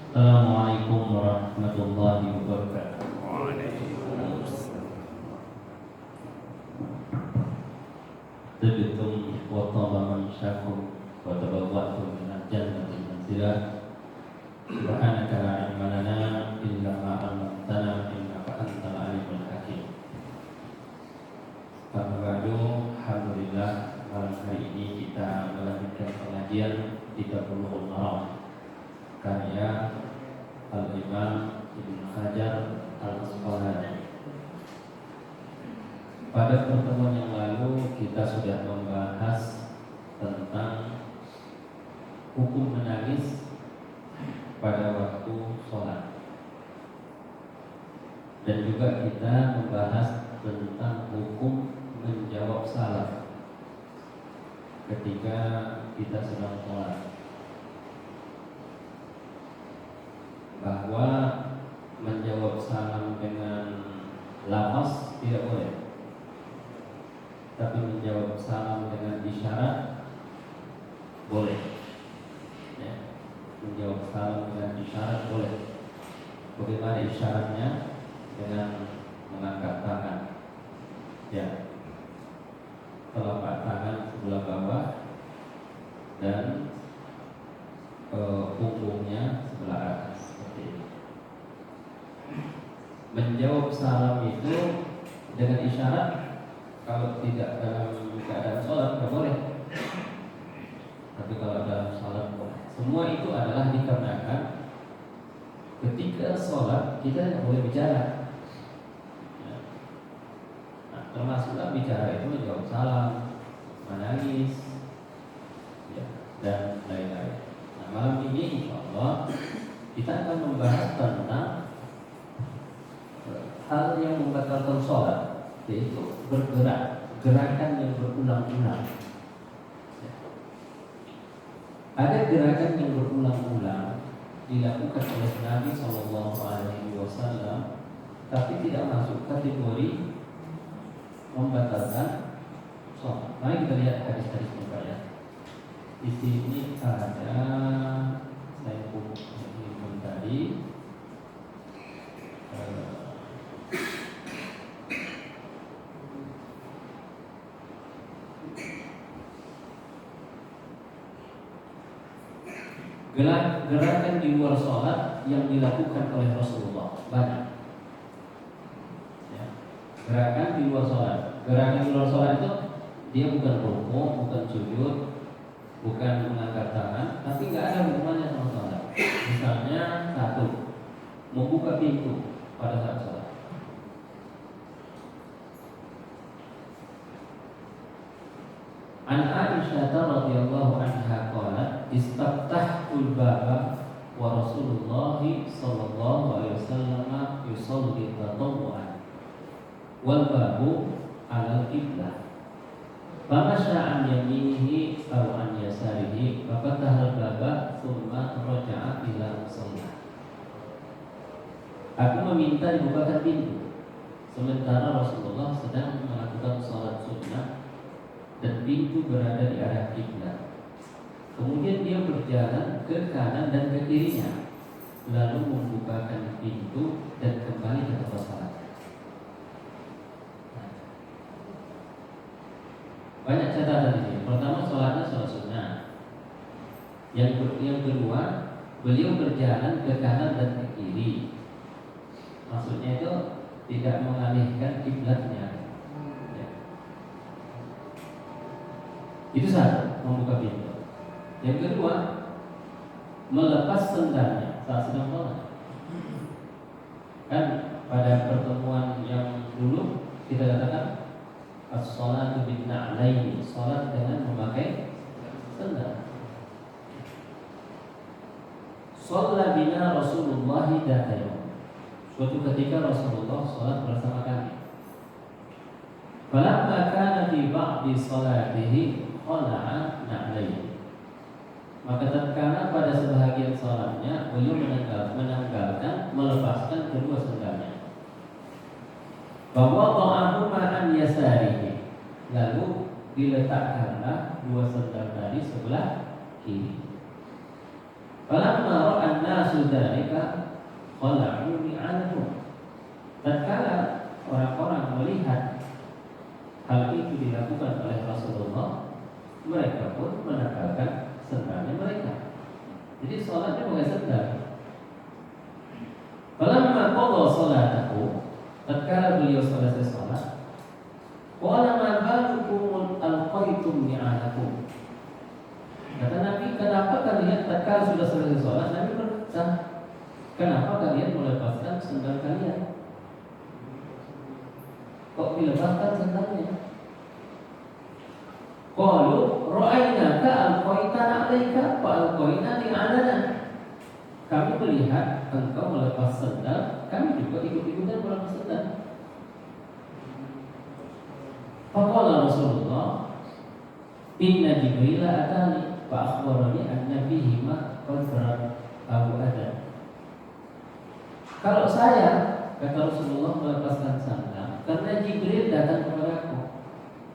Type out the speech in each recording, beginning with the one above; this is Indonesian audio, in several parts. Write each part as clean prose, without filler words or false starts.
Assalamualaikum warahmatullahi wabarakatuh. Tibtum wa taba manshakum wa tabawwa'tum minal jannati manzila. Subhanaka la ilma lana illa ma 'allamtana innaka antal alimul hakim. Amma ba'du, alhamdulillah malam hari ini kita melanjutkan pengajian Kitab Bulughul Maram karya Al-Imam Ibnu Hajar Al-Asqalani. Pada pertemuan yang lalu kita sudah membahas tentang hukum menangis pada waktu sholat, dan juga kita membahas tentang hukum menjawab salam ketika kita sedang sholat, bahwa menjawab salam dengan lafaz tidak boleh, tapi menjawab salam dengan isyarat boleh. Ya, menjawab salam dengan isyarat boleh. Bagaimana isyaratnya? Dengan mengangkat tangan, ya, telapak tangan sebelah bawah dan punggungnya sebelah atas, seperti ini. Menjawab salam itu dengan isyarat, kalau tidak dalam keadaan sholat tidak boleh, tapi kalau dalam sholat boleh. Semua itu adalah dikarenakan ketika sholat kita tidak boleh bicara. Nah, termasuklah bicara itu menjawab salam, menangis, ya, dan lain-lain. Nah, malam ini insya Allah kita akan membahas tentang hal yang membatalkan sholat, yaitu bergerak, gerakan yang berulang-ulang. Ada gerakan yang berulang-ulang dilakukan oleh Nabi SAW, tapi tidak masuk kategori membatalkan sholat. Mari kita lihat hadis-hadis mereka, ya. Di sini ada, saya pun tadi. Gerakan di luar sholat yang dilakukan oleh Rasulullah banyak, ya. Gerakan di luar sholat. Gerakan di luar sholat itu dia bukan rukuk, bukan sujud, bukan mengangkat tangan, tapi nggak ada hubungannya sama sholat. Misalnya satu, membuka pintu pada saat sholat. An Aisyah radhiyallahu anha qalat istaftahtul baba wa Rasulullah sallallahu alaihi wasallam yusalli tatawwu'an wal babu 'ala qiblah famasha an yaminihi aw an yasarihi fa fataha al-baba thumma raja'a ila musalla. Aku meminta dibukakan pintu sementara Rasulullah sedang melakukan salat sunnah dan pintu berada di arah kiblat. Kemudian dia berjalan ke kanan dan ke kirinya, lalu membukakan pintu dan kembali ke tempat salat. Banyak catatan di sini. Pertama, salatnya salat sunnah. Yang kedua, beliau berjalan ke kanan dan ke kiri. Maksudnya itu tidak mengalihkan kiblatnya. Itu satu, membuka pintu. Yang kedua, melepas sendalnya saat sedang sholat. Kan pada pertemuan yang dulu kita katakan as-sholatu bin-na'laini, sholat dengan memakai sendal. Shalla bina Rasulullah data. Suatu ketika Rasulullah sholat bersama kami. Falamma kana fi ba'di sholatihi khala'a na'laini. Maka tatkala pada sebahagian salatnya beliau menanggalkan, melepaskan kedua sendalnya. Bahwa ta'ahuma an yasarihi, lalu diletakkanlah dua sendal tadi sebelah kiri. Falamma ra'an nasu dzalika khala'u ni'alahum. Tatkala orang-orang melihat hal itu dilakukan oleh Rasulullah, mereka pun menanggalkan sendalnya mereka. Jadi sholatnya pakai sendal. Falamma qada sholatahu, tatkala beliau selesai sholat, qala ma balukum alqaitum ni'alakum. Kata Nabi, kenapa kalian tatkala sudah selesai sholat, Nabi berkata, kenapa kalian melepaskan sendal kalian? Kok dilepaskan sendalnya? Qalu ra'aynaka alqaitana 'alaika fa alqaina ni'alana. Kami melihat engkau melepas sendal, kami juga ikut-ikutan melepas sendal. Faqala Rasulullah, inna Jibril atani fa akhbarani anna bihima qadran Abu Adam. Kalau saya, kata Rasulullah, melepaskan sandal karena Jibril datang kepadaku.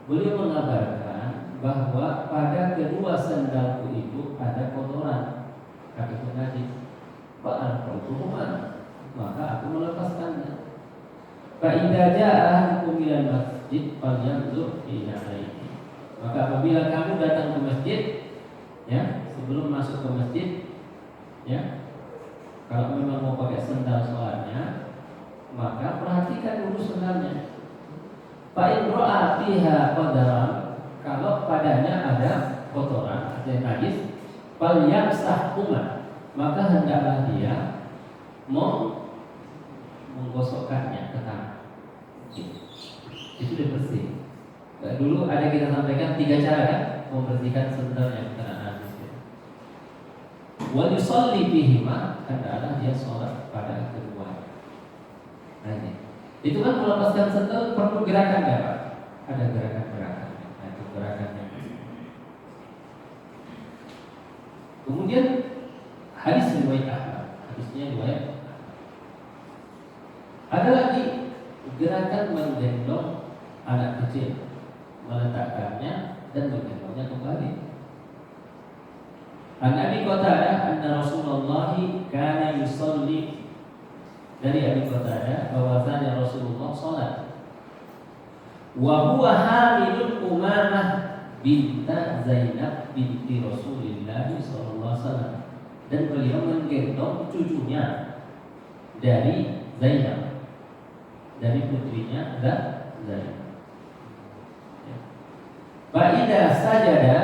Beliau mengabarkan bahwa pada kedua sandalku itu ada kotoran, kata najis. Fa'alqautuhuma, maka aku melepaskannya. Fa idza jaa ahadukum ilal masjid falyanzur fi na'lihi. Maka apabila kamu datang ke masjid, ya, sebelum masuk ke masjid, ya, kalau memang mau pakai sandal sholatnya, maka perhatikan dulu sandalnya. Fa in ra'a fiha qadaran, kalau padanya ada kotoran atau najis, falyamsahuma, maka hendaklah dia menggosokkannya ke tangan. Itu sudah bersih. Dulu ada kita sampaikan 3 cara kan membersihkan sandal yang kena najis. Wa yusalli bihima, hendaklah dia sholat pada kedua. Nah ini, itu kan melepaskan sandal perlu gerakan ya Pak? Ada gerakan-gerakan. Nah itu gerakannya. Kemudian hadis riwayat Ahmad, hadisnya riwayat. Ada lagi gerakan menggendong anak kecil, meletakkannya dan menggendongnya kembali. An Abi Qatadah anna Rasulullah kana yusalli, dari Abi Qatadah bahwasanya Rasulullah salat wa huwa hamilun Umamah binta Zainab binti Rasulillah sallallahu alaihi wasallam, dan beliau menggendong cucunya dari Zainab, dari putrinya Zainab. Fa'idha sajada,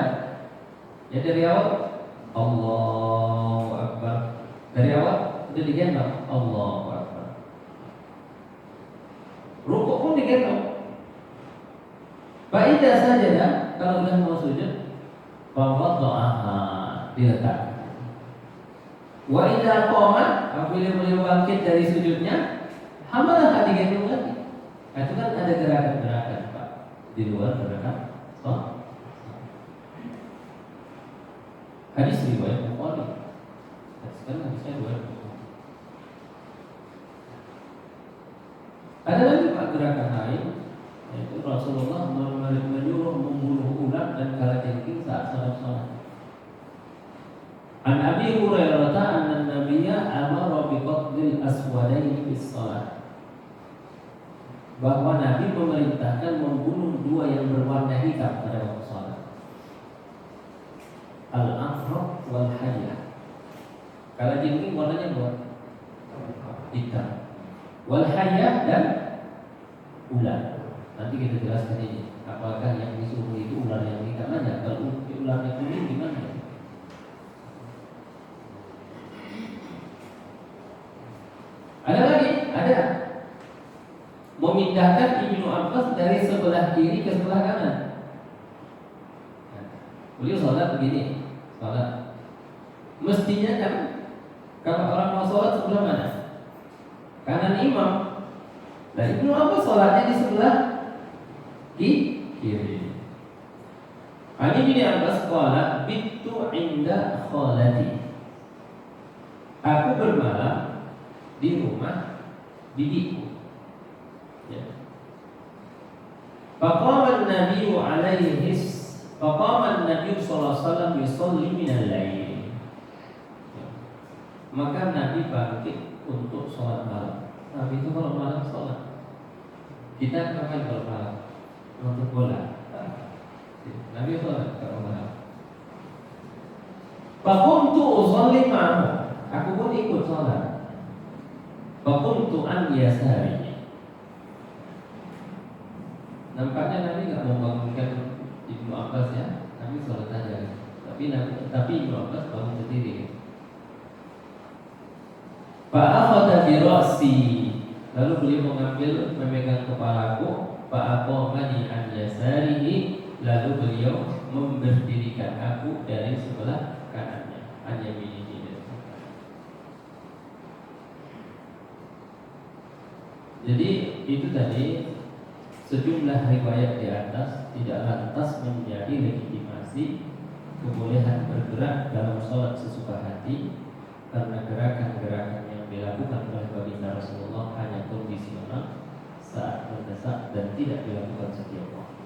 ya dari awal Allahu Akbar, dari awal itu digendong Allahu Akbar. Rukuk pun digendong. Fa'idha sajada, kalau sudah mau sujud, fawadha'aha, diletakkan. Wa idza qama, apabila beliau bangkit dari sujudnya, hamalah digendong lagi. Nah, itu kan ada gerakan-gerakan Pak, di luar gerakan. Hadis riwayat Bukhari. Sekarang hadisnya riwayat Bukhari. Ada lagi Pak gerakan lain, yaitu Rasulullah menyuruh membunuh ular dan kalajengking saat salat. An Abi Hurairah anna Nabiyya amara bi qatl aswadaini fi shalah, bahwa Nabi memerintahkan membunuh 2 yang berwarna hitam pada waktu salat. Al-aqrab wal hayyah. Kalajengking warnanya hitam. Wal hayyah dan ular. Nanti kita jelaskan ini. Apakah yang disuruh itu ular yang hitam aja? Kalau ularnya kuning gimana? Ada lagi, ada memindahkan Ibnu Abbas dari sebelah kiri ke sebelah kanan. Beliau sholat begini, sholat. Mestinya kan kalau orang mau sholat sebelah mana? Kanan imam. Dan Ibnu Abbas sholatnya di sebelah kiri. Ani bin Abbas qala bittu inda khalati. Aku bermalam di rumah bibiku. Ya. Faqama an-nabiy sallallahu alaihi wasallam yusalli min al-lail. Maka Nabi bangkit untuk sholat malam. Nabi itu kalau malam sholat. Kita ngapain kalau malam? Nonton bola. Nabi sholat kalau malam. Faqumtu usolli ma'ahu. Aku pun ikut sholat. Faqumtu an yasari. Nampaknya Nabi nggak membangunkan Ibnu Abbas ya. Nabi sholat aja. Tapi Ibnu Abbas bangun sendiri. Fa'akhadha bi ra'si. Lalu beliau memegang kepalaku. Fa'aqamani an yasarihi. Lalu beliau memberdirikan aku dari sebelah kanannya. An yaminihi. Jadi itu tadi sejumlah riwayat di atas tidak lantas menjadi legitimasi kebolehan bergerak dalam sholat sesuka hati, karena gerakan-gerakan yang dilakukan oleh baginda Rasulullah hanya kondisional saat mendesak dan tidak dilakukan setiap waktu.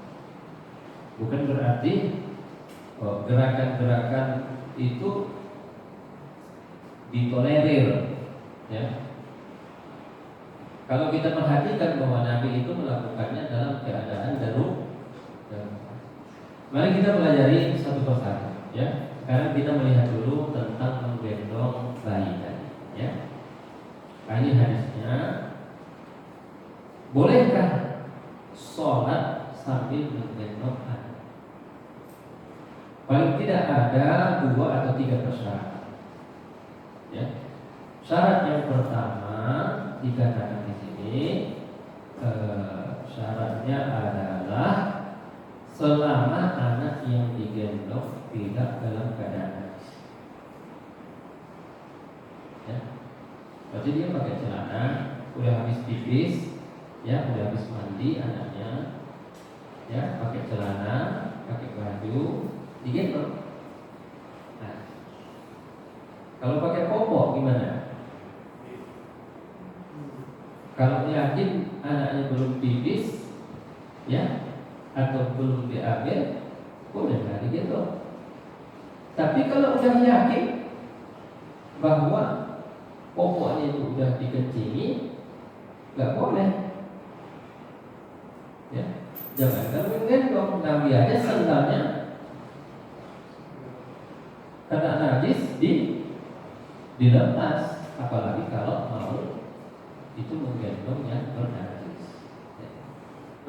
Bukan berarti gerakan-gerakan itu ditolerir, ya. Kalau kita perhatikan bahwa Nabi itu melakukannya dalam keadaan darurat. Mari kita pelajari satu persatu, ya. Sekarang kita melihat dulu tentang menggendong bayi tadi, ya. Nah, ini hadisnya. Bolehkah sholat sambil menggendong anak? Paling tidak ada 2 atau 3 persyaratan, ya. Syarat yang pertama dikatakan di sini, syaratnya adalah selama anak yang digendong tidak dalam keadaan najis. Ya. Berarti dia pakai celana, udah habis pipis, ya, udah habis mandi anaknya, ya, pakai celana, pakai baju, digendong. Nah, kalau pakai popok gimana? Kalau yakin anaknya belum pipis, ya, atau belum diambil, boleh nggak digendong. Tapi kalau udah yakin bahwa popoknya itu udah dikencingi, nggak boleh, ya. Jangan kan menggendong. Nabi aja sendalnya kena najis dilepas, apalagi kalau mau itu menggendong yang bernajis.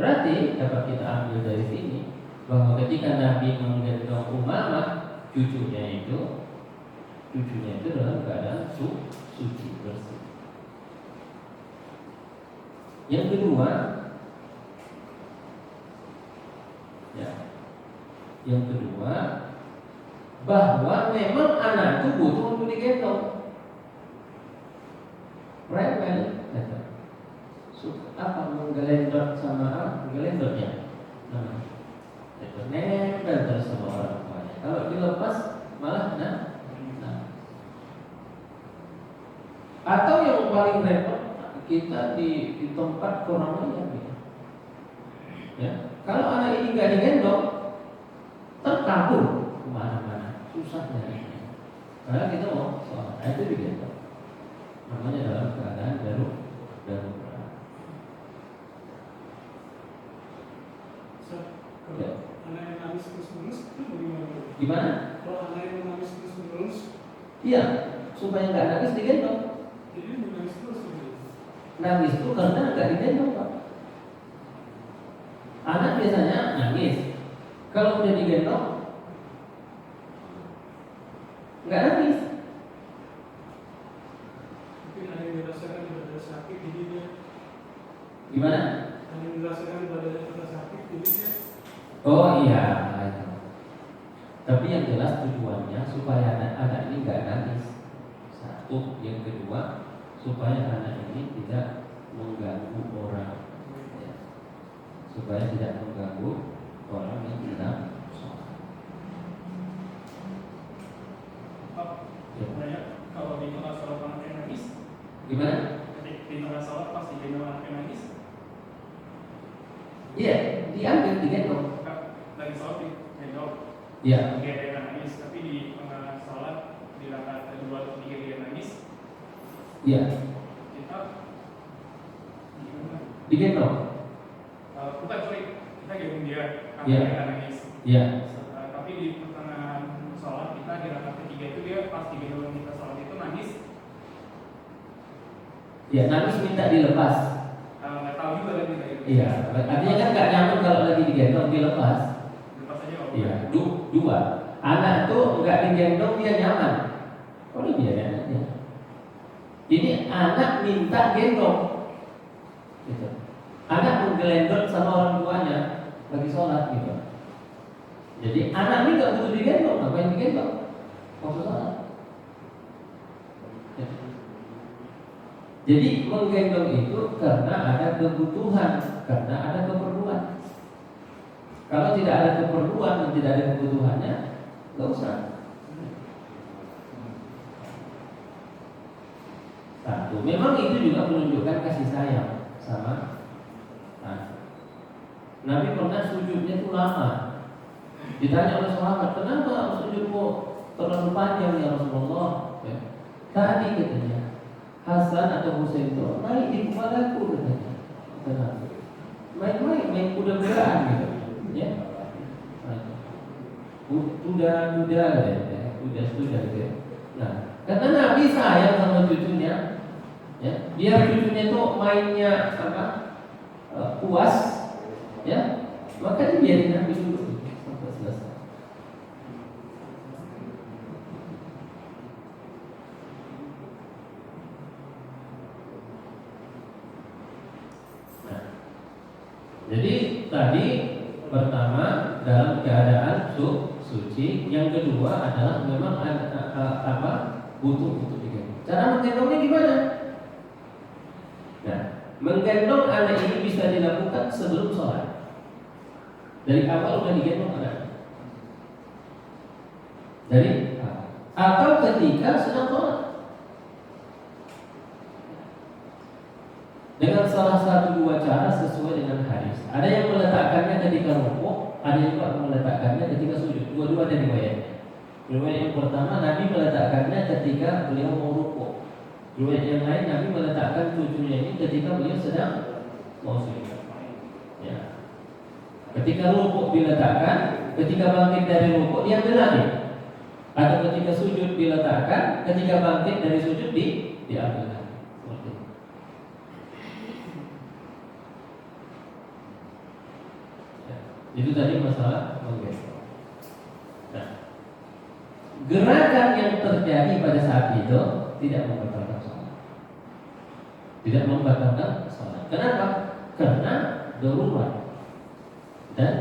Berarti dapat kita ambil dari sini bahwa ketika Nabi menggendong Umamah, cucunya itu dalam keadaan suci bersih. Yang kedua, ya, bahwa memang anak itu butuh untuk digendong. Rewel, apa menggelendot sama menggelendotnya, nempel terus sama orang tuanya. Kalau dilepas malah atau yang paling repot kita di tempat kurang lebih, ya. Kalau anak ini nggak digendong, terkabur kemana-mana, susah nyarinya. Karena kita mau sholat, itu digendong. Namanya dalam keadaan darurat. Kalau anak yang nangis terus-menerus itu bagaimana? Gimana? Kalau anak yang nangis terus-menerus, iya, supaya nggak nangis digendong. jadi nangis terus gitu. Nangis itu karena nggak digendong, Pak. Anak biasanya nangis. Kalau udah digendong, nggak nangis. Mungkin ada yang dirasakan badannya sakit, jadi dia. Gimana? Ada yang dirasakan badannya pernah sakit, jadi dia. Oh iya, itu. Tapi yang jelas tujuannya supaya anak ini nggak nangis. Satu, yang kedua, supaya anak ini tidak mengganggu orang, ya. Supaya tidak mengganggu orang yang sedang sholat. Ya. Kalau di tengah sholat anak yang nangis, Gimana? di tengah sholat pasti gendong anak yang nangis. Iya, diambil, digendong. Lagi sholat di gendong. Iya. Dia ada yang nangis, tapi di tengah sholat di rakaat kedua atau ketiga dia nangis, Iya. Kita gimana? Digendong. Bukan, sorry, kita gendong dia karena Iya. dia nangis. Iya. Tapi di pertengahan sholat kita di rakaat ketiga itu dia pas digendong kita sholat itu nangis. Ya, nangis minta dilepas. Nggak tahu juga kan kita itu. Iya. Artinya kan nggak nyaman kalau lagi digendong dilepas. Lepas aja kalau. Iya. Dua. Anak tuh nggak digendong dia nyaman. Kalau dia aja. Ini anak minta gendong. Gitu. Anak menggelendong sama orang tuanya lagi sholat gitu. Jadi anak ini nggak butuh digendong, ngapain digendong? Waktu sholat. Jadi menggendong itu karena ada kebutuhan, karena ada keperluan. Kalau tidak ada keperluan dan tidak ada kebutuhannya, nggak usah. Satu, memang itu juga menunjukkan kasih sayang sama anak. Nabi pernah sujudnya itu lama. Ditanya oleh sahabat, kenapa sujudmu terlalu panjang ya Rasulullah? Ya. Tadi katanya Hasan atau Husain itu naik di kepalaku katanya. Main kuda-kudaan gitu. Ya. Kuda gitu. Nah, karena Nabi sayang sama cucunya, ya, biar cucunya itu mainnya puas, ya, maka dibiarin Nabi dulu sampai selesai. Nah, jadi tadi pertama dalam keadaan suci, yang kedua adalah memang butuh digendong. Cara menggendongnya gimana? Nah, menggendong anak ini bisa dilakukan sebelum sholat. Dari awal udah digendong anak. Atau ketika sedang sholat. Dengan salah satu dua cara sesuai dengan hadis. Ada yang meletakkannya ketika rukuk, ada yang juga meletakkannya ketika sujud. Dua-dua ada riwayatnya. Riwayat yang pertama Nabi meletakkannya ketika beliau mau rukuk. Riwayat yang lain Nabi meletakkan cucunya ini ketika beliau sedang mau sujud. Ya. Ketika rukuk diletakkan, ketika bangkit dari rukuk diambil lagi. Atau ketika sujud diletakkan, ketika bangkit dari sujud diambil lagi. Seperti itu. Ya. Itu tadi masalah menggendong. Nah, gerakan yang terjadi pada saat itu tidak membatalkan sholat. Tidak membatalkan sholat. Kenapa? Karena darurat dan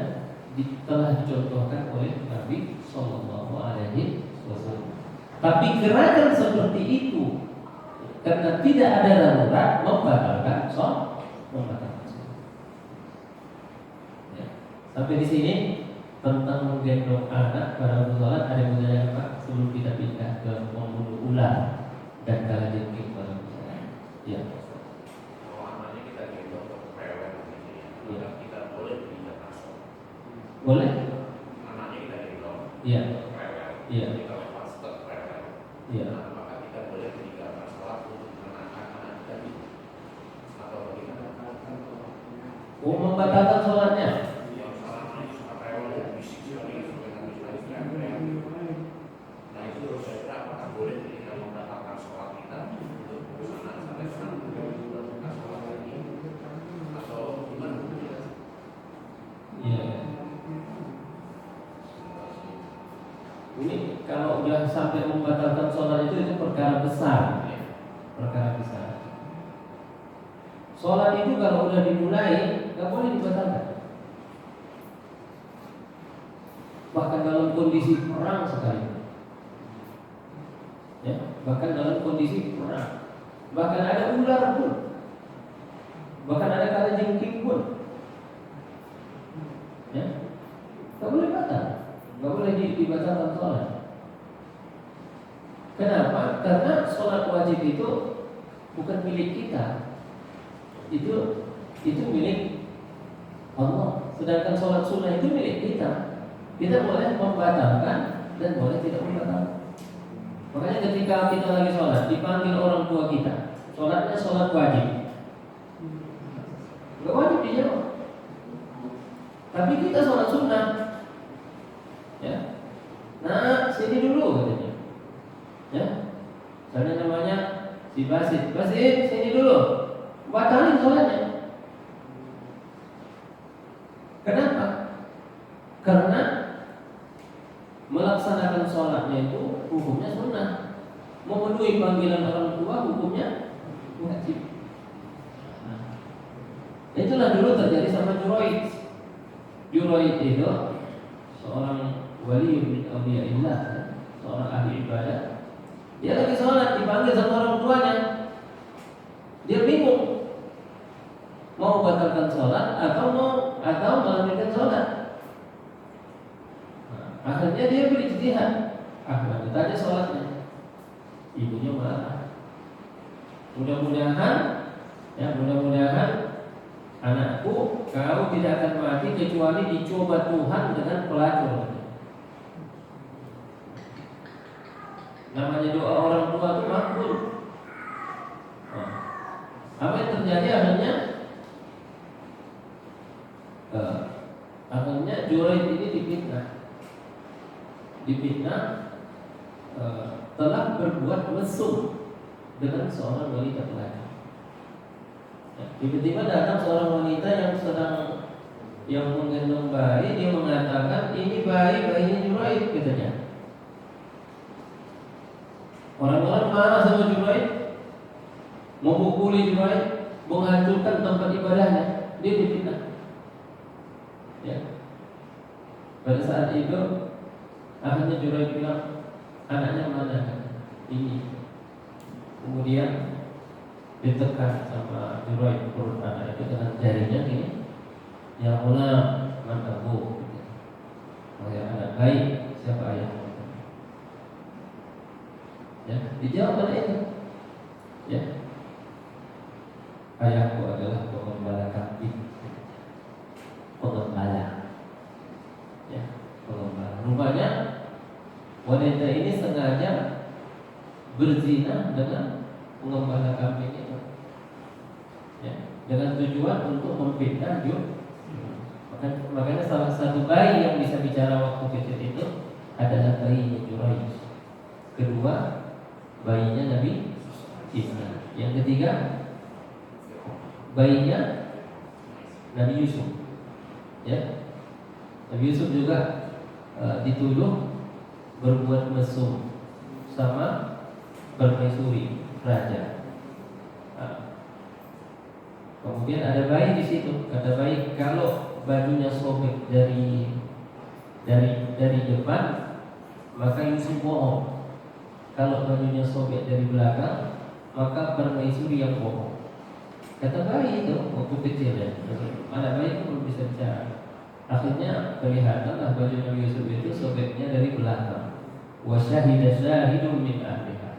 telah dicontohkan oleh Nabi Sallallahu Alaihi Wasallam. Tapi gerakan seperti itu karena tidak ada darurat membatalkan sholat. Ya. Sampai di sini tentang menggendong anak pada waktu sholat. Ada yang bertanya Pak sebelum kita pindah ke membunuh ular dan kalajengking pada waktu sholat. Ya. Anaknya kita gendong ke pewen ini, ya. Kita boleh pindah masuk. Boleh? Anaknya kita gendong Iya. ke pewen. Iya. Kita lepas ke pewen. Iya. Nah, maka kita boleh meninggalkan sholat untuk menenangkan anak kita ini. Atau bagaimana? Oh, membatalkan sholatnya. Yang salah itu suka pewen, bisik sekali, sampai nangis pewen. Nah itu saya kira apakah boleh ketika membatalkan sholat kita untuk anak sampai senang membatalkan sholat lagi atau gimana? Iya. Ini kalau sudah sampai membatalkan sholat itu perkara besar, perkara besar. Sholat itu kalau udah dimulai nggak boleh dibatalkan. Bahkan dalam kondisi perang sekali. Ya, bahkan dalam kondisi perang. Bahkan ada ular pun. Bahkan ada kalajengking pun. Ya, nggak boleh batal. Nggak boleh dibatalkan sholat. Kenapa? Karena sholat wajib itu bukan milik kita. Itu milik Allah. Sedangkan sholat sunnah itu milik kita. Kita boleh membatalkan dan boleh tidak membatalkan. Makanya ketika kita lagi sholat dipanggil orang tua kita, sholatnya sholat wajib. Gak wajib dijawab. Tapi kita sholat sunnah. Ya. Nah, sini dulu katanya. Ya. Misalnya namanya si Basit, sini dulu. Batalin sholatnya. Kenapa? Karena melaksanakan sholatnya itu hukumnya sunnah. Memenuhi panggilan orang tua hukumnya wajib. Nah, itulah dulu terjadi sama Juraid. Juraid itu seorang wali min awliyaillah, seorang ahli ibadah. Dia lagi sholat dipanggil sama orang tuanya. Dia bingung mau batalkan sholat atau melanjutkan sholat. Nah, akhirnya dia berijtihad. Lanjut aja sholatnya. Ibunya marah. Mudah-mudahan anakku, kau tidak akan mati kecuali dicoba Tuhan dengan pelacur. Namanya doa orang tua itu makbul. Nah, apa yang terjadi akhirnya Juraid ini dipitnah telah berbuat mesum dengan seorang wanita pelacur. Ya, tiba-tiba datang seorang wanita yang menggendong bayi. Dia mengatakan ini bayinya Juraid katanya. Orang-orang marah sama Juraid, memukuli Juraid, menghancurkan tempat ibadahnya. Dia dipitnah. Ya. Pada saat itu akhirnya Juraid bilang, anaknya mana? Ini. Kemudian ditekan sama Juraid perut anak itu dengan jarinya gini. Ya Allah, mana bu? Oh ya anak baik, siapa ayahmu? Ya, dijawab oleh itu. Ya. Ayahku adalah pengembala kambing. Pengembala. Ya, pengembala. Rupanya wanita ini sengaja berzina dengan pengembala kambing itu. Ya, dengan tujuan untuk memfitnah Juraid. Makanya salah satu bayi yang bisa bicara waktu kecil itu adalah bayinya Juraid. Kedua, bayinya Nabi Isa. Yang ketiga, bayinya Nabi Yusuf. Ya, Nabi Yusuf juga dituduh berbuat mesum sama permaisuri raja. Kemudian ada bayi di situ. Kata bayi, kalau bajunya sobek dari depan, maka Yusuf bohong. Kalau bajunya sobek dari belakang, maka permaisuri yang bohong. Kata bayi itu waktu kecil ya. Anak bayi itu belum bisa bicara. Akhirnya kelihatanlah baju Nabi Yusuf itu sobeknya dari belakang. Wa syahida syahidun min ahliha.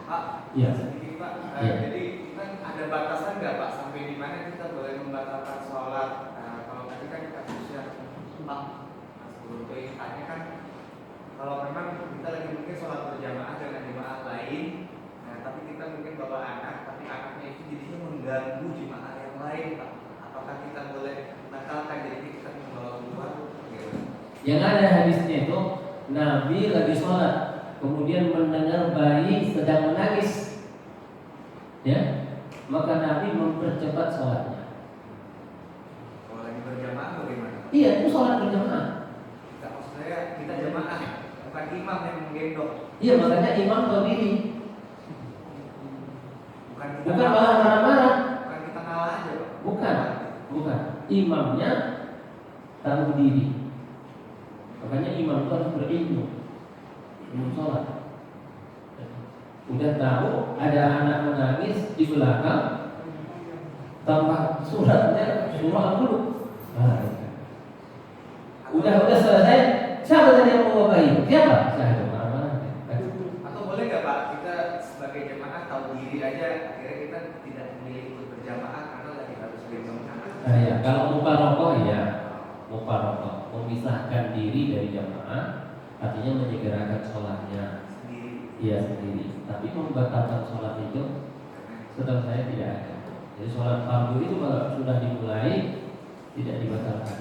Pak, Ya. sedikit Pak. Ya. Jadi kan ada batasan nggak Pak sampai di mana kita boleh membatalkan sholat? Kalau tadi kan kasusnya Pak, sebelum tanya kan, kalau memang kita lagi mungkin sholat berjamaah dengan jemaah lain, tapi kita mungkin bawa anak, tapi anaknya itu jadinya mengganggu jemaah yang lain Pak. Apakah kita boleh batalkan jadi kita membawa keluar? Yang ada hadisnya itu Nabi lagi sholat, kemudian mendengar bayi sedang menangis, ya, maka Nabi mempercepat sholatnya. Kalau lagi berjamaah bagaimana? Iya, itu sholat berjamaah. Tidak, maksud saya kita jamaah, bukan imam yang menggendong. Iya, makanya imam tahu diri. Bukan kita Bukan malah marah-marah. Bukan kita ngalah aja Pak. Bukan. Imamnya tahu diri. Makanya imam itu harus berilmu, ilmu sholat. Udah tahu ada anak menangis di belakang, tambah suratnya surah dulu. Udah selesai. Siapa tadi yang mau bayi? Siapa? Saya marah-marah. Atau boleh nggak Pak kita sebagai jemaah tahu diri aja, akhirnya kita tidak memilih ikut berjamaah karena lagi harus gendong anak. Ya, kalau muparokoh ya, muparokoh memisahkan diri dari jamaah, artinya menyegerakan sholatnya. Sendiri. ia sendiri. Tapi membatalkan sholat itu setahu saya tidak ada. Jadi sholat fardu itu kalau sudah dimulai tidak dibatalkan.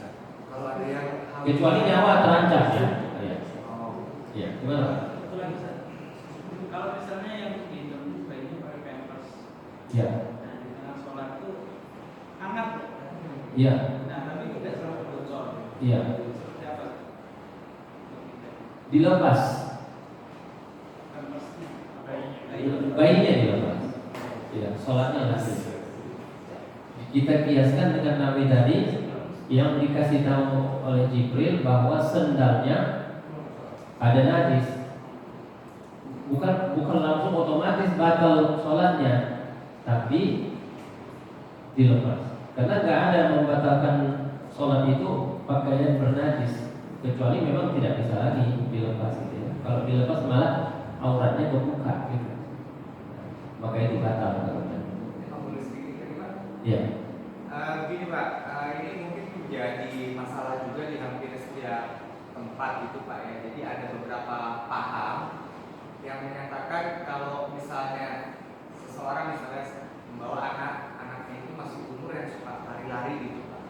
Kalau ada yang Kecuali nyawa terancam ya. Oh. Iya, gimana Pak? Kebetulan bisa. Kalau misalnya yang digendong bayinya pakai pampers, Iya. nah di tengah sholat itu hangat, Iya. nah tapi tidak selalu bocor. Iya. Seperti apa? Dilepas. Pampersnya, Bayinya dilepas. Iya, sholatnya lanjut. Kita kiaskan dengan Nabi tadi yang dikasih tahu oleh Jibril bahwa sendalnya ada najis. Bukan langsung otomatis batal sholatnya, tapi dilepas. Karena nggak ada membatalkan sholat itu pakaian bernajis, kecuali memang tidak bisa lagi dilepas gitu ya. Kalau dilepas malah auratnya kebuka gitu, maka itu batal. Boleh sedikit tadi Pak? Iya. Begini Pak, ini mungkin menjadi masalah juga di hampir setiap tempat gitu Pak ya. Jadi ada beberapa paham yang menyatakan kalau misalnya seseorang misalnya membawa anaknya itu masih umur yang suka lari-lari gitu Pak.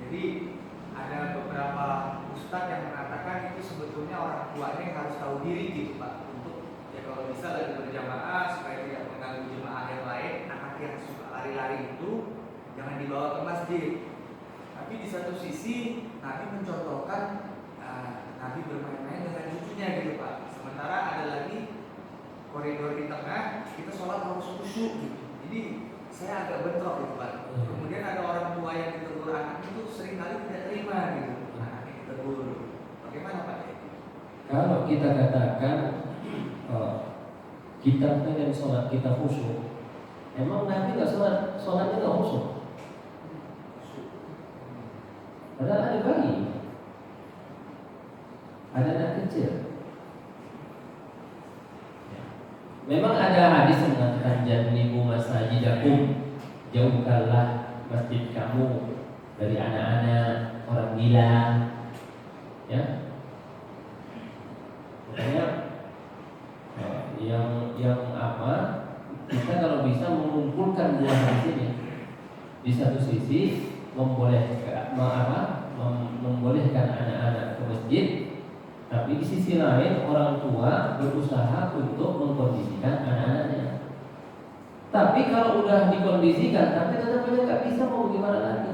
Jadi ada beberapa ustadz yang mengatakan itu sebetulnya orang tuanya yang harus tahu diri gitu Pak, untuk ya kalau bisa lagi berjamaah supaya tidak mengganggu jemaah yang lain. Anak yang suka lari-lari itu jangan dibawa ke masjid. Tapi di satu sisi Nabi mencontohkan Nabi bermain-main dengan cucunya gitu Pak. Sementara ada lagi koridor di tengah, kita sholat harus khusyuk gitu. Jadi saya agak bentrok gitu Pak. Kemudian ada orang tua yang ditegur anak itu seringkali tidak terima gitu. Anaknya ditegur. Bagaimana Pak? Kalau kita katakan kita pengen sholat kita khusyuk, emang Nabi nggak sholatnya nggak khusyuk? Padahal ada bayi, ada anak kecil. Memang ada hadis yang mengatakan jannibu masajidakum, jauhkanlah masjid kamu dari anak-anak orang gila, ya. Makanya yang apa? Kita kalau bisa mengumpulkan dua hadis ini, di satu sisi membolehkan anak-anak ke masjid, tapi di sisi lain orang tua berusaha untuk mengkondisikan anak-anaknya. Tapi kalau udah dikondisikan, tapi tetap aja nggak bisa, mau gimana lagi?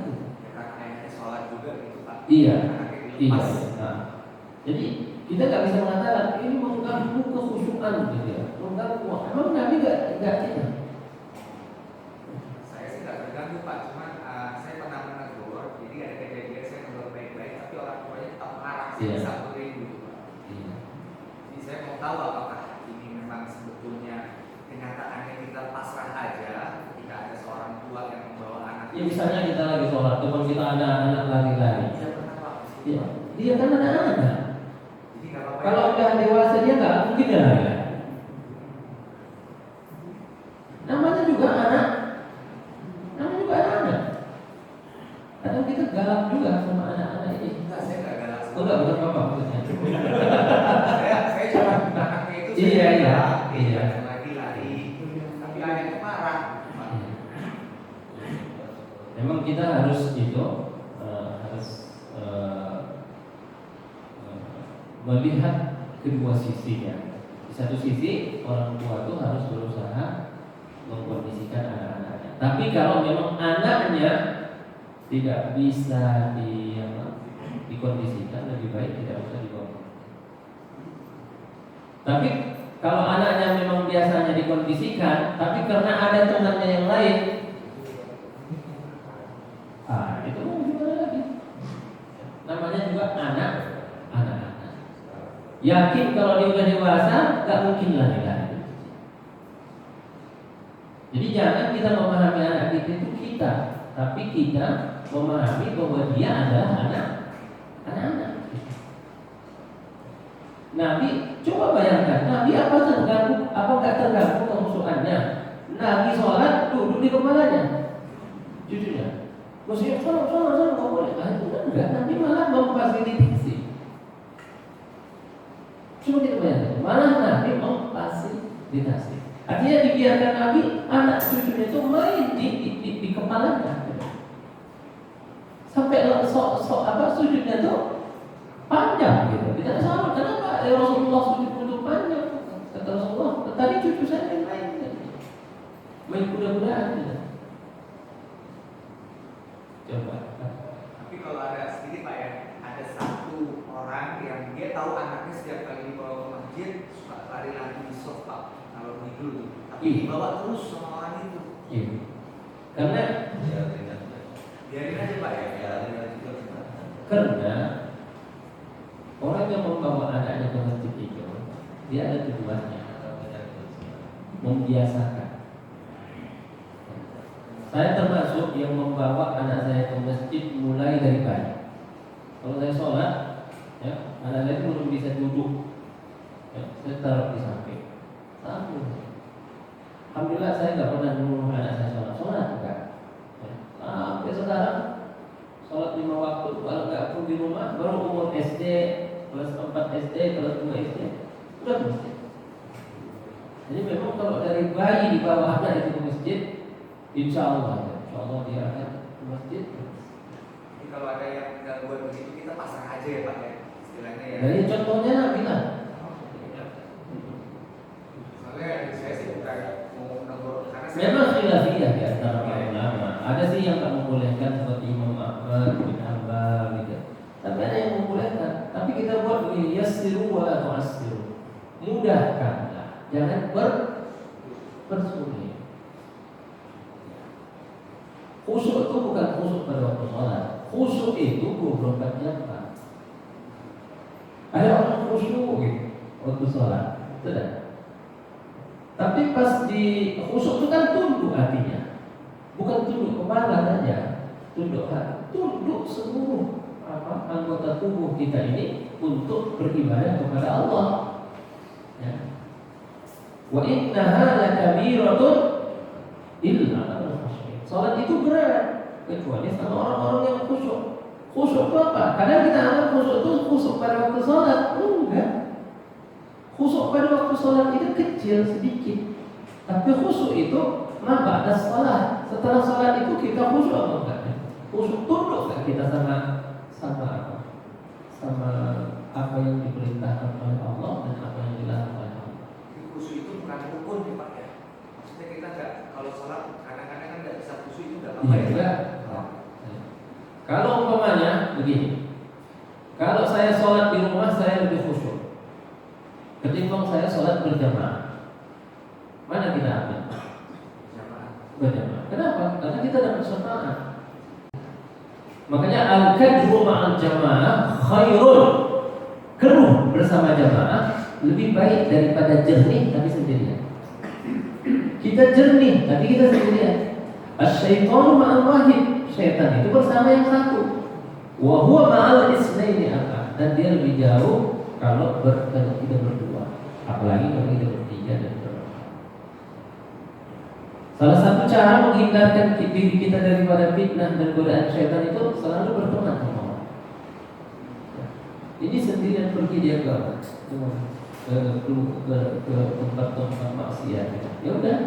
Karena ayahnya sholat juga gitu Pak. Iya, Anaknya iya. dilepas. Nah, jadi kita nggak bisa mengatakan ini mengganggu kekhusyukan gitu ya, mengganggu. Emang Nabi nggak itu? Saya sih nggak terganggu Pak, cuman saya pernah menegur. Jadi ada kejadian saya negur baik-baik, tapi orang tuanya tetap marah, saya Iya. disamperin gitu Pak. Iya. Jadi saya mau tahu apakah ini memang sebetulnya kenyataannya kita pasrah aja ketika ada seorang tua yang membawa anak. Ya misalnya kita lagi sholat, teman kita ada anak lari-lari. Iya pernah Pak. Iya, dia kan anak-anak. Jadi nggak apa-apa. Kalau udah dewasa dia nggak mungkin ya. Namanya juga anak. Kadang kita galak juga sama anak-anak ini. Enggak, saya nggak galak. Oh, enggak betul apa maksudnya? saya cuma anaknya itu Iya, iya. iya lagi lari, tapi ayahnya marah. Memang kita harus melihat kedua sisinya. Di satu sisi orang tua itu harus berusaha mengkondisikan anak-anaknya. Tapi kalau memang anaknya tidak bisa dikondisikan, lebih baik tidak usah dibawa. Tapi kalau anaknya memang biasanya dikondisikan, tapi karena ada temannya yang lain, itu mau gimana lagi? Namanya juga anak. Yakin kalau dia udah dewasa, gak mungkin lari-lari. Jadi jangan kita memahami anak kita, tapi kita memahami bahwa dia adalah anak-anak. Nabi, coba bayangkan, Nabi apa nggak terganggu kekhusyukannya? Nabi sholat duduk di kepalanya, cucunya. Maksudnya sholat nggak boleh. Enggak, Nabi malah memfasilitasi. Cuma kita bayangkan, malah Nabi memfasilitasi. Artinya dibiarkan Nabi anak cucunya itu main di kepalanya. Sampai sujudnya itu panjang gitu. Kita sama, kenapa Rasulullah sujud panjang? Kata Rasulullah, tadi cucu saya yang main kuda-kudaan gitu. Coba. Tapi kalau ada sedikit Pak ya, ada satu orang yang dia tahu anaknya setiap kali dibawa ke masjid suka lari-lari di sofa kalau tidur, tapi dibawa terus sama orang itu. Iya. Karena Biarin aja Pak ya. Karena orang yang membawa anaknya ke masjid itu, dia ada tujuannya, membiasakan. Saya termasuk yang membawa anak saya ke masjid mulai dari bayi. Kalau saya sholat, ya, anak saya belum bisa duduk, ya, saya taruh di samping. Alhamdulillah saya nggak pernah menyuruh anak saya sholat enggak. Ya, sampai sekarang sholat 5 waktu, kalau nggak pun di rumah, baru umur SD, kelas 4 SD, kelas 2 SD, udah ke masjid. Jadi memang kalau dari bayi dibawa anak itu ke masjid, insya Allah dia akan ke masjid. Jadi kalau ada yang gangguan begitu kita pasang aja ya Pak ya, istilahnya ya. Jadi contohnya Nabi lah. Soalnya saya sih bukan mau menegur karena saya Memang khilafiyah di antara para ulama. Ada sih yang tak membolehkan seperti Imam Ahmad bin Hanbal gitu. Tapi ada yang membolehkan. Tapi kita buat begini, yassiru wa la tu'assiru. Mudahkanlah, jangan bersulit. Khusyuk itu bukan khusyuk pada waktu sholat. Khusyuk itu 24 jam Pak. Ada orang khusyuk gitu waktu sholat, tidak. Tapi pas di khusyuk itu kan tunduk hatinya, bukan tunduk kepala saja, tunduk hati, tunduk seluruh anggota tubuh kita ini untuk beribadah kepada Allah. Ya. Wa innaha lakabiratun illa al-khusyu'. Salat itu berat kecuali sama orang-orang yang khusyuk. Khusyuk itu apa? Kadang kita anggap khusyuk itu khusyuk pada waktu salat. Enggak. Khusyuk pada waktu salat itu kecil sedikit. Tapi khusyuk itu ba'da salat. Setelah salat itu kita khusyuk apa enggak? Khusyuk tunduk enggak kita sama apa yang diperintahkan oleh Allah dan apa yang dilarang oleh Allah. khusyuk itu bukan rukun ya Pak ya. Maksudnya kita nggak kalau sholat kadang-kadang kan nggak bisa khusyuk itu nggak apa-apa Iya, ya. Kalau umpamanya begini, kalau saya sholat di rumah saya lebih khusyuk ketimbang saya sholat berjamaah. Mana kita ambil? Berjamaah. Kenapa? Karena kita dapat syafaat. Makanya al-kadru ma'al jamaah khairun. Keruh bersama jamaah lebih baik daripada jernih tapi sendirian. Kita jernih tapi kita sendirian. Asy-syaitanu ma'al wahid. Syaitan itu bersama yang satu. Wa huwa ma'al isnaini aqad. Dan dia lebih jauh kalau kita berdua. Apalagi kalau kita bertiga dan berempat. Salah satu cara menghindarkan diri kita daripada fitnah dan godaan syaitan itu selalu berteman sama Allah. Ini sendirian pergi dia ke tempat-tempat maksiat. Ya udah.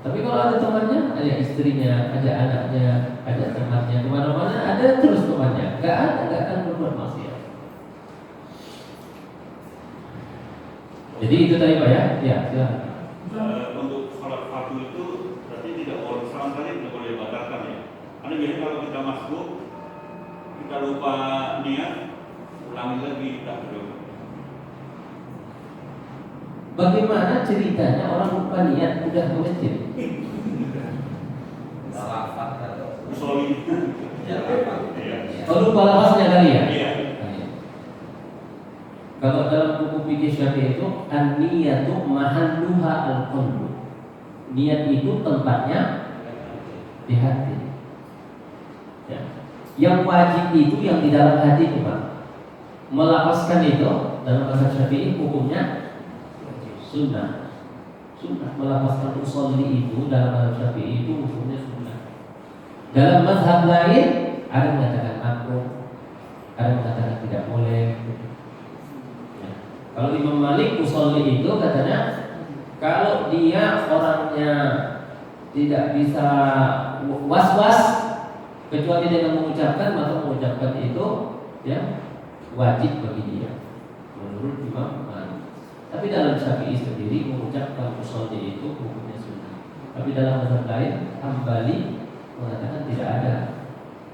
Tapi kalau ada temannya, ada istrinya, ada anaknya, ada temannya, kemana-mana ada terus temannya. Gak akan berbuat maksiat. Jadi itu tadi Pak ya? Ya, silakan. Untuk sholat fardu itu berarti tidak boleh sama sekali tidak boleh dibatalkan ya. Karena biasanya kalau kita masuk kita lupa niat, ulangi lagi kita berdoa. Bagaimana ceritanya orang lupa niat udah ke masjid? Usolin. Oh, lupa lafaznya kali ya? Iya. Kalau dalam buku fikih Syafi'i itu an-niyatu mahalluha al-qalbu. Niat itu tempatnya di hati. Ya. Yang wajib itu yang di dalam hati itu Pak. Melafazkan itu dalam bahasa Syafi'i hukumnya sunnah. Sunnah melafazkan usolli itu dalam bahasa Syafi'i itu hukumnya sunnah. Dalam mazhab lain ada yang mengatakan makruh, ada yang mengatakan tidak boleh. Kalau Imam Malik usolli itu katanya kalau dia orangnya tidak bisa was-was kecuali dengan mengucapkan, maka mengucapkan itu ya wajib bagi dia menurut Imam Malik. Tapi dalam Syafi'i sendiri mengucapkan usolli itu hukumnya sunnah. Tapi dalam mazhab lain Hambali mengatakan tidak ada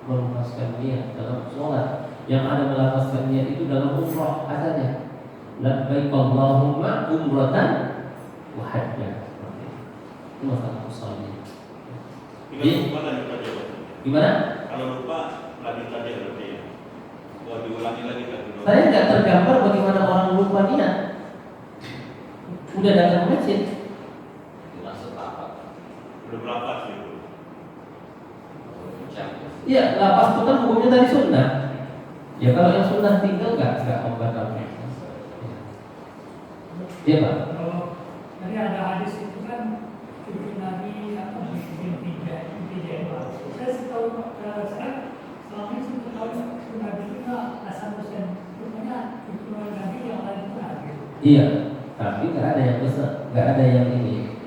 melafazkan niat dalam sholat. Yang ada melafazkan niat itu dalam umrah katanya. Labbaik Allahumma umratan wa hajjah. Itu masalah usolli. Jika lupa lanjut aja. Gimana? Kalau lupa lanjut aja berarti ya. Kalau diulangi lagi kan. Saya nggak tergambar bagaimana orang lupa niat. Udah datang masjid. Dimaksud apa? Belum lapas gitu. Iya, lapas itu kan hukumnya dari sunnah. Ya kalau yang sunnah tinggal nggak membatalkan. Iya Pak. Kalau tadi ada hadis itu kan cucu Nabi apa bikin tiga Pak. Saya setahu saya selama ini saya tahu cucu Nabi itu Hasan Husain. Rupanya cucu Nabi yang lain itu ada. Iya, tapi nggak ada yang besar, nggak ada yang ini,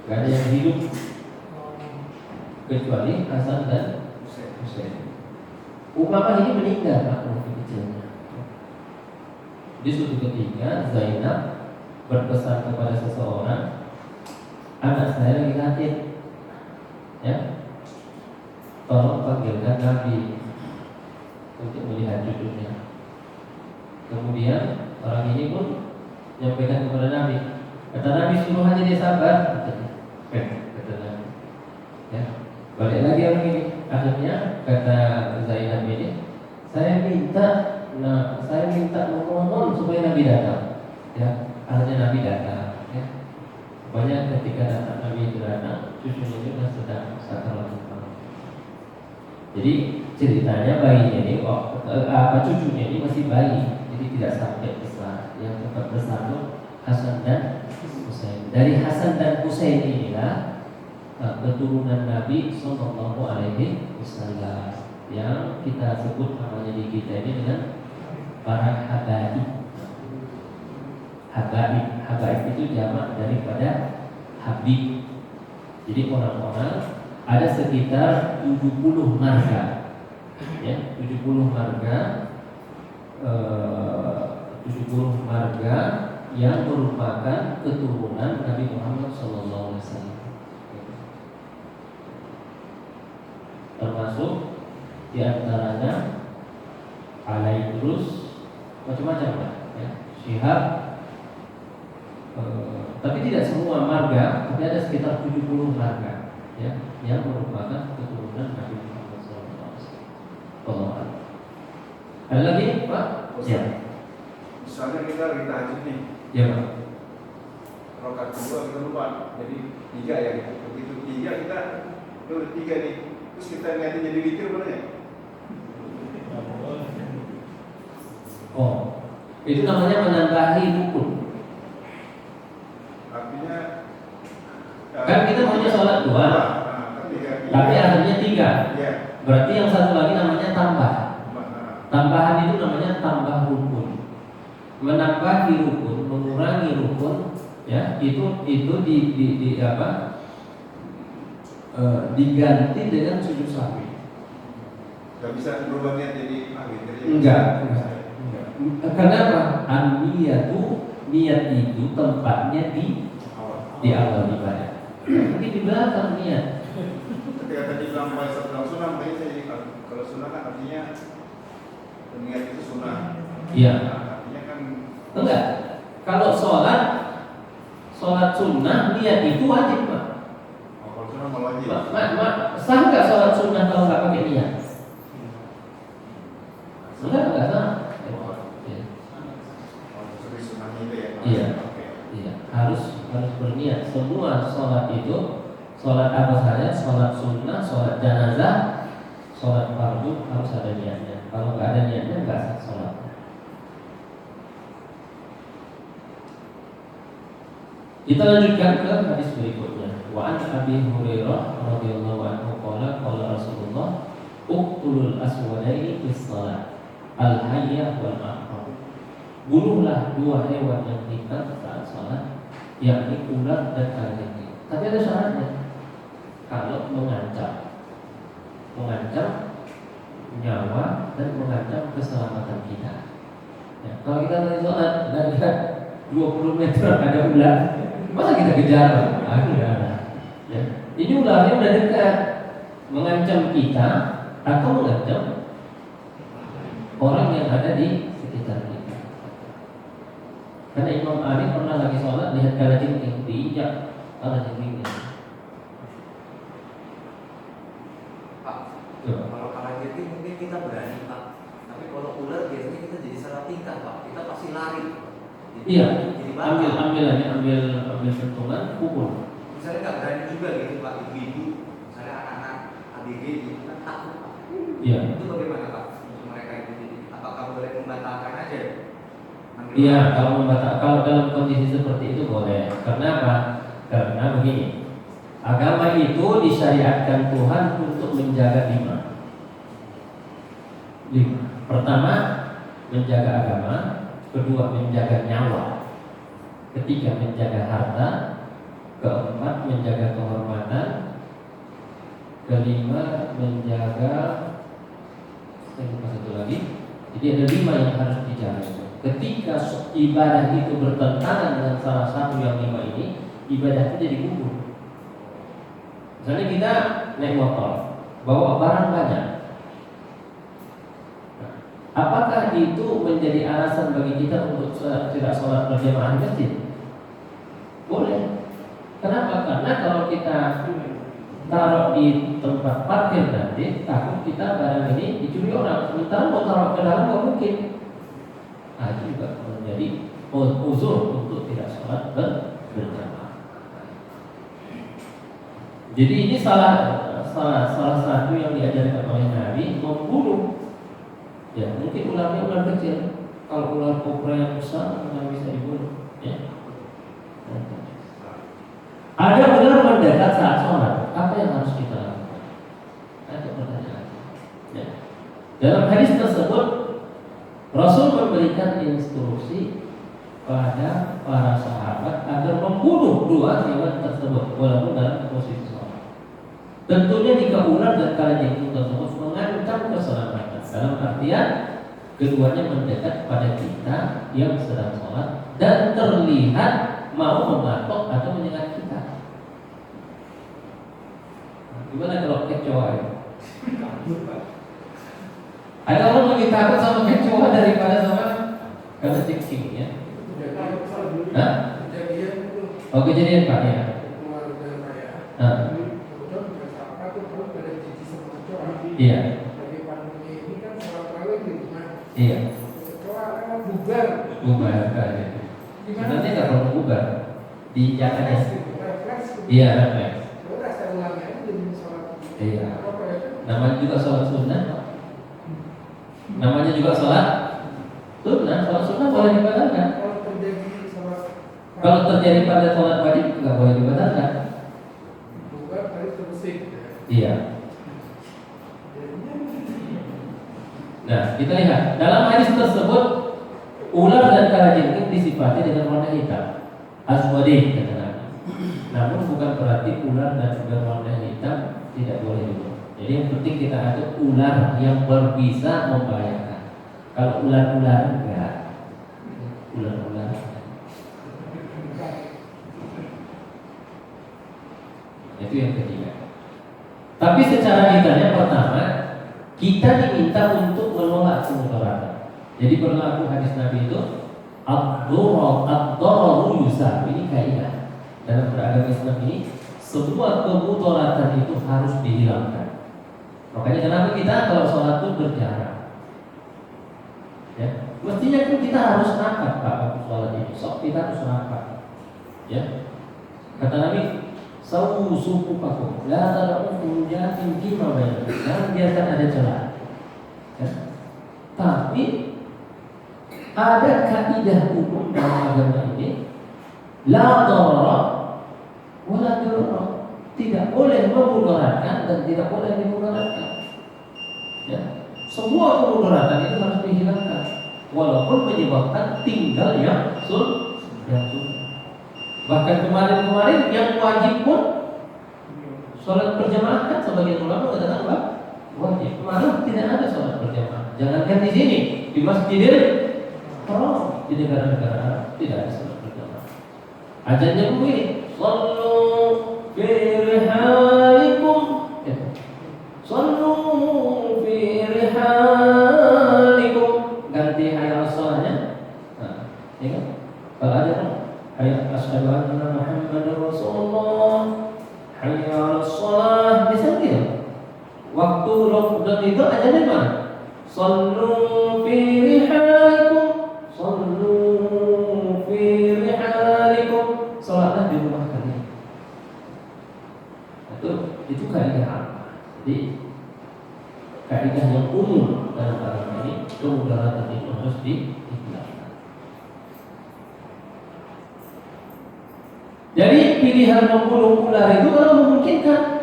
nggak ada yang hidup kecuali Hasan dan Husain. Umpama ini meninggal Pak waktu kecilnya. Di suatu ketika Zainab berpesan kepada seseorang, anak saya lagi sakit, ya, tolong panggilkan Nabi untuk melihat cucunya. Kemudian orang ini pun menyampaikan kepada Nabi, kata Nabi suruh aja dia sabar, kata Nabi. Ya, balik lagi orang ini. Akhirnya kata Zainab ini, saya minta memohon supaya Nabi datang. Ya, akhirnya Nabi datang. Ya, pokoknya ketika datang Nabi itu datang, cucunya juga sedang sakaratul maut. Jadi ceritanya bayinya ini, cucunya ini masih bayi, jadi tidak sampai besar. Yang tempat besar itu Hasan dan Husain. Dari Hasan dan Husain inilah keturunan Nabi Sallallahu Alaihi Wasallam yang kita sebut namanya di kita ini dengan para habaib. Habaib itu jamak daripada habib. Jadi orang-orang ada sekitar 70 marga, ya, 70 marga, 70 marga yang merupakan keturunan Nabi Muhammad SAW. Termasuk diantaranya Alaidrus, macam-macam lah, ya, Syihab. Tapi tidak semua marga, tapi ada sekitar 70 marga, ya, yang merupakan keturunan Nabi Muhammad SAW. Ada lagi Pak? Ya. Misalnya kita lagi tahajud nih, Ya Pak. rakaat kedua kita lupa, jadi 3 ya. Begitu 3 kita udah 3 nih, terus kita niatin jadi witir boleh ya? Oh, itu namanya menambahi rukun. Artinya Kan kita maunya sholat 2, tapi akhirnya 3. Ya. Berarti yang satu lagi namanya tambah. Nah, Tambahan itu namanya tambah rukun. Menambahi rukun, mengurangi rukun, ya, itu di apa? Diganti dengan sujud sahwi. nggak bisa berubah niat jadi witir. Enggak. Kenapa? Niat itu tempatnya di awal ibadah. Tapi di belakang niat. Ketika tadi bilang Faisal bilang sunnah, makanya saya jadi kalau sunnah kan artinya niat itu sunnah. Iya. Nah, artinya kan Enggak. Kalau sholat sunnah niat itu wajib Pak. kalau sunnah malah wajib. Sah nggak sholat sunnah kalau nggak pakai niat? Enggak sah. Ya. Seperti sunnahnya itu ya. Iya. Oke. Iya, harus berniat. Semua sholat itu, sholat apa saja, sholat sunnah, sholat janazah, sholat fardu harus ada niatnya. Kalau nggak ada niatnya nggak sah sholat. Kita lanjutkan ke hadis berikutnya. Wa an Abi Hurairah radhiyallahu anhu qala qala Rasulullah uqtulul aswadaini fis shalah al-hayya wal aqrab. bunuhlah dua hewan yang nikmat saat sholat, yakni ular dan kalajengking. Tapi ada syaratnya. Kalau mengancam nyawa dan mengancam keselamatan kita. Ya, kalau kita lagi sholat dan ada 20 meter ada ular, masa kita kejar? Ya. Ini ularnya udah dekat, mengancam kita atau mengancam orang yang ada di sekitar kita. Karena Imam Ali pernah lagi sholat lihat kalajengking diinjak kalajengkingnya. Pak, kalau kalajengking mungkin kita berani Pak, tapi kalau ular biasanya kita jadi salah tingkah Pak, kita pasti lari. Iya, jadi ambil sentuhan, pukul. Misalnya nggak berani juga gitu Pak, ibu-ibu, misalnya anak-anak ABG gitu kan takut Pak. Iya. Itu bagaimana Pak untuk mereka itu? Jadi, apakah boleh membatalkan aja? Iya, kalau dalam kondisi seperti itu boleh. Karena apa? Karena begini, agama itu disyariatkan Tuhan untuk menjaga lima. Pertama, menjaga agama. Kedua, menjaga nyawa. Ketiga, menjaga harta. Keempat, menjaga kehormatan. Kelima, menjaga satu lagi. Jadi ada 5 yang harus dijaga. Ketika ibadah itu bertentangan dengan salah satu yang 5 ini, ibadah itu jadi gugur. Misalnya kita naik motor, bawa barang banyak. Nah, apakah itu menjadi alasan bagi kita untuk tidak sholat berjamaah di masjid? Boleh. Kenapa? Karena kalau kita taruh di tempat parkir nanti, takut kita barang ini dicuri orang. Sementara mau taruh ke dalam nggak mungkin. Nah, itu juga menjadi uzur untuk tidak sholat berjamaah. Jadi ini salah satu yang diajarkan oleh Nabi, membunuh. Ya, mungkin ularnya ular kecil. Kalau ular kobra yang besar nggak bisa dibunuh. Ya. Ada ular mendekat saat sholat, apa yang harus kita lakukan? Ada pertanyaan. Ya. Dalam hadis tersebut, Rasul memberikan instruksi pada para sahabat agar membunuh dua hewan tersebut walaupun dalam posisi sholat. Tentunya jika ular dan kalajengking tersebut mengancam keselamatan, dalam artian keduanya mendekat pada kita yang sedang sholat dan terlihat mau mematok atau menyengat kita. Gimana kalau kecoa ya? Ada orang lebih takut sama kecoa daripada sama kalajengking ya? Hah? Oh, kejadian Pak ya? Iya. Iya. Bubar kan ya. Sebenarnya nggak perlu bubar, diinjak aja. Iya, refleks. Iya. Namanya juga sholat sunnah. Namanya juga sholat sunnah. Sholat sunnah boleh dibatalkan. Kalau terjadi pada sholat wajib nggak boleh dibatalkan. Iya. Nah, kita lihat dalam hadis tersebut ular dan kalajengking disifati dengan warna hitam, aswadih kata Nabi. Namun bukan berarti ular dan berwarna hitam tidak boleh dibunuh. Jadi yang penting kita ada ular yang berbisa membahayakan. Kalau ular-ular enggak, ular-ular. Itu yang ketiga. Tapi secara detailnya pertama, kita diminta untuk menolak kemudaratan. Jadi berlaku hadis Nabi itu ad-dararu yusab. Ini kaidah dalam beragama Islam ini, semua kemudaratan itu harus dihilangkan. Makanya kenapa kita kalau sholat itu berjarak? Ya, mestinya kan kita harus rapat Pak waktu sholat ini. Kita harus rapat. Ya, kata Nabi, sawu sufufakum la tad'u furujatin fima bainakum. Jangan biarkan ada celah. Ya. Tapi ada kaidah umum dalam agama ini, la darara wa la dirara. Tidak boleh memudaratkan dan tidak boleh dimudaratkan. Ya. Semua kemudaratan itu harus dihilangkan. walaupun menyebabkan tinggal yang sunnah. Bahkan kemarin-kemarin yang wajib pun sholat berjamaah kan sebagian ulama mengatakan wajib. Malah tidak ada sholat berjamaah. Jangankan di sini, di Masjidil Haram, di negara-negara Arab tidak ada sholat berjamaah. Ajannya begini, sallu fi rihalikum, sallu fi rihalikum, ganti hayal sholatnya. Nah, ya kan? Kalau ada kan, hayal asyhadu anna Muhammadar Rasulullah, hayya 'alas shalah, bisa gitu. Waktu lockdown itu ajannya mana? Sallu fi rihalikum, sallu fi rihalikum, salatlah di rumah kalian. Itu kaidah apa? Jadi kaidah yang umum dalam agama ini, kemudaratan itu harus dihindarkan. Jadi pilihan membunuh ular itu kalau memungkinkan.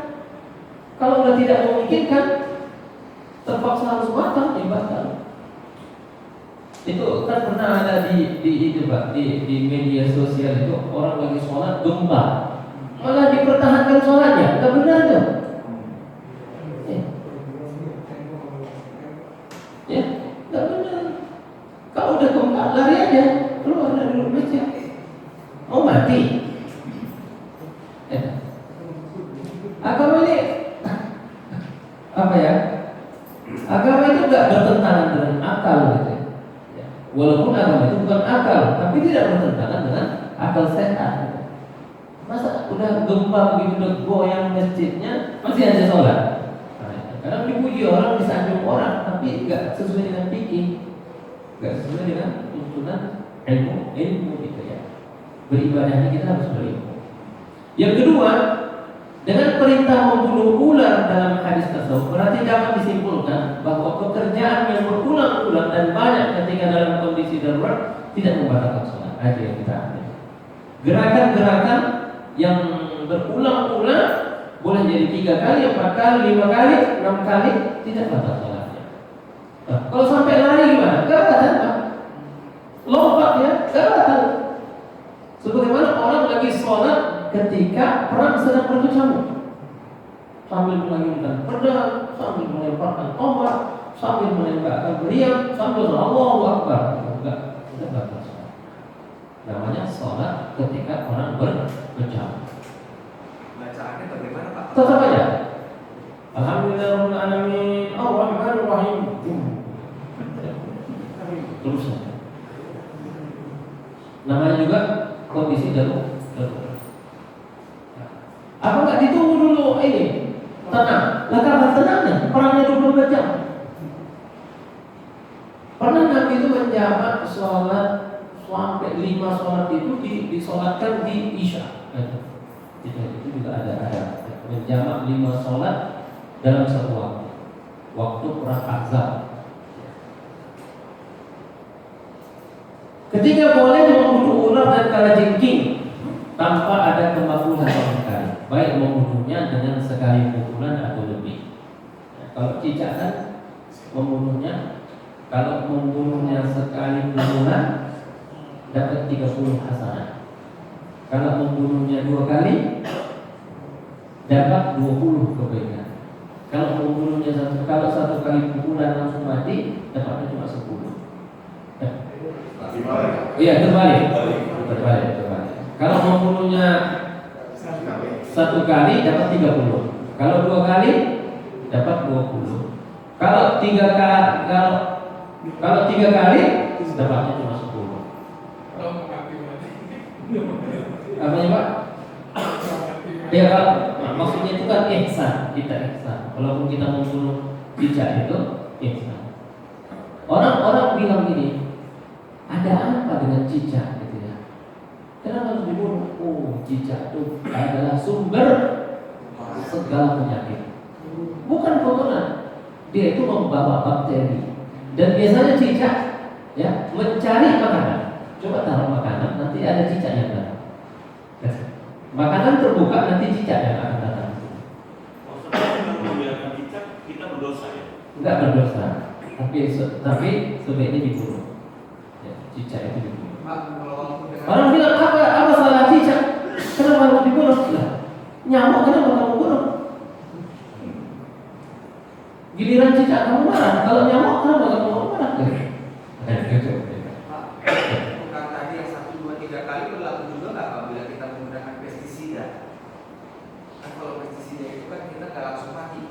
Kalau sudah tidak memungkinkan, terpaksa harus matang, ya batal. Itu kan pernah ada di media sosial itu orang lagi sholat gempa, malah dipertahankan sholatnya, nggak benar tuh. Ya, nggak benar. Kalau udah gempa lari aja, keluar dari masjid. Mau mati. Agama ini apa ya? Agama itu nggak bertentangan dengan akal, gitu. Ya. Walaupun agama itu bukan akal, tapi tidak bertentangan dengan akal sehat. Gitu. Masa udah gempa begitu, udah goyang masjidnya masih aja sholat? Nah, kadang dipuji orang, disanjung orang, tapi nggak sesuai dengan fikih, nggak sesuai dengan tuntunan ilmu gitu ya. Beribadahnya kita harus berilmu. Yang kedua, dengan perintah membunuh ular dalam hadis tersebut berarti dapat disimpulkan bahwa pekerjaan yang berulang-ulang dan banyak ketika dalam kondisi darurat tidak membatalkan sholat. Aja yang kita ambil. Gerakan-gerakan yang berulang-ulang boleh jadi 3 kali, 4 kali, 5 kali, 6 kali tidak batal sholatnya. Nah, kalau sampai lari gimana? Gak batal, Pak. Lompat ya, gak batal. Sebagaimana orang lagi sholat ketika perang sedang berkecamuk, sambil mengayunkan pedang, sambil melemparkan tombak, sambil menembakkan meriam, sambil Allahu Akbar. Enggak batal sholat. Namanya sholat ketika orang berkecamuk. Bacaannya bagaimana, Pak? Tetap aja. Alhamdulillahirabbil alamin, Ar-Rahmanir Rahim. Terus saja. Namanya juga kondisi darurat. Apa nggak ditunggu dulu ini tenang? Lah kapan tenangnya? Perangnya 24 jam. Pernah Nabi itu menjamak sholat sampai 5 sholat itu disolatkan di Isya. Itu juga ada menjamak 5 sholat dalam satu waktu perang Ahzab. Ketika boleh membunuh ular dan kalajengking tanpa ada kemakruhan sama sekali, baik membunuhnya dengan sekali pukulan atau lebih. Nah, kalau cicak kan membunuhnya, kalau membunuhnya sekali pukulan dapat 30 hasanah. Kalau membunuhnya 2 kali dapat 20 kebaikan. Kalau membunuhnya satu kali pukulan langsung mati, dapatnya cuma 10. Iya, terbalik. Kalau membunuhnya 1 kali dapat 30. Kalau 2 kali dapat 20. Kalau 3 kali dapatnya cuma 10. Apa ya, Pak? Ya, kalau maksudnya itu kan ihsan, kita ihsan. Walaupun kita membunuh cicak itu ihsan. Orang-orang bilang gini, ada apa dengan cicak gitu ya? Kenapa harus dibunuh? Oh, cicak itu adalah sumber segala penyakit. Bukan kotoran. Dia itu membawa bakteri. Dan biasanya cicak ya mencari makanan. Coba taruh makanan, nanti ada cicak yang datang. Makanan terbuka, nanti cicak yang akan datang. Maksudnya dengan membiarkan cicak kita berdosa ya? Enggak berdosa, tapi sebaiknya dibunuh. cicak itu dibunuh. Pak, kalau waktu dengan Orang bilang apa salah cicak? Kenapa harus dibunuh? Lah, nyamuk kenapa kamu bunuh? Giliran cicak kamu marah, kalau nyamuk kenapa kamu marah? Gitu. Pak, bukan tadi yang 1, 2, 3 kali berlaku juga nggak apabila kita menggunakan pestisida? Kan kalau pestisida itu kan kita nggak langsung mati.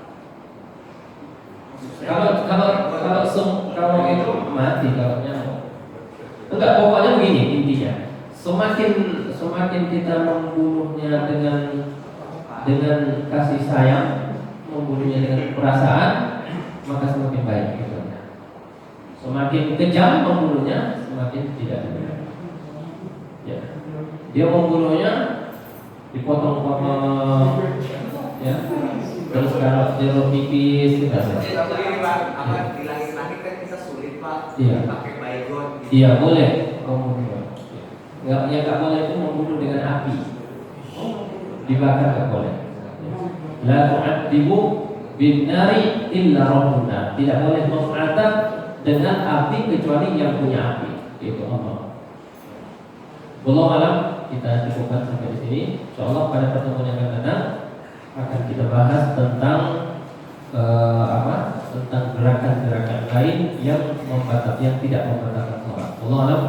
Kalau itu mati kalau nyamuk. Enggak, pokoknya begini intinya. Semakin kita membunuhnya dengan kasih sayang, membunuhnya dengan perasaan, maka semakin baik gitu. Semakin kejam membunuhnya, semakin tidak benar. Ya. Dia membunuhnya dipotong-potong, ya. Terus kalau jeruk nipis kita Tapi Pak, apa di langit-langit kan kita sulit Pak, Iya. pakai baygon. Iya boleh membunuh. Nggak boleh itu membunuh dengan api. Dibakar nggak boleh. La tu'adzibu bin nari illa rabbuna. Tidak boleh mengadab dengan api kecuali yang punya api, yaitu Allah. Wallahu alam, kita cukupkan sampai di sini. Insyaallah pada pertemuan yang akan datang akan kita bahas tentang tentang gerakan-gerakan lain yang tidak membatalkan sholat. Wallahu alam.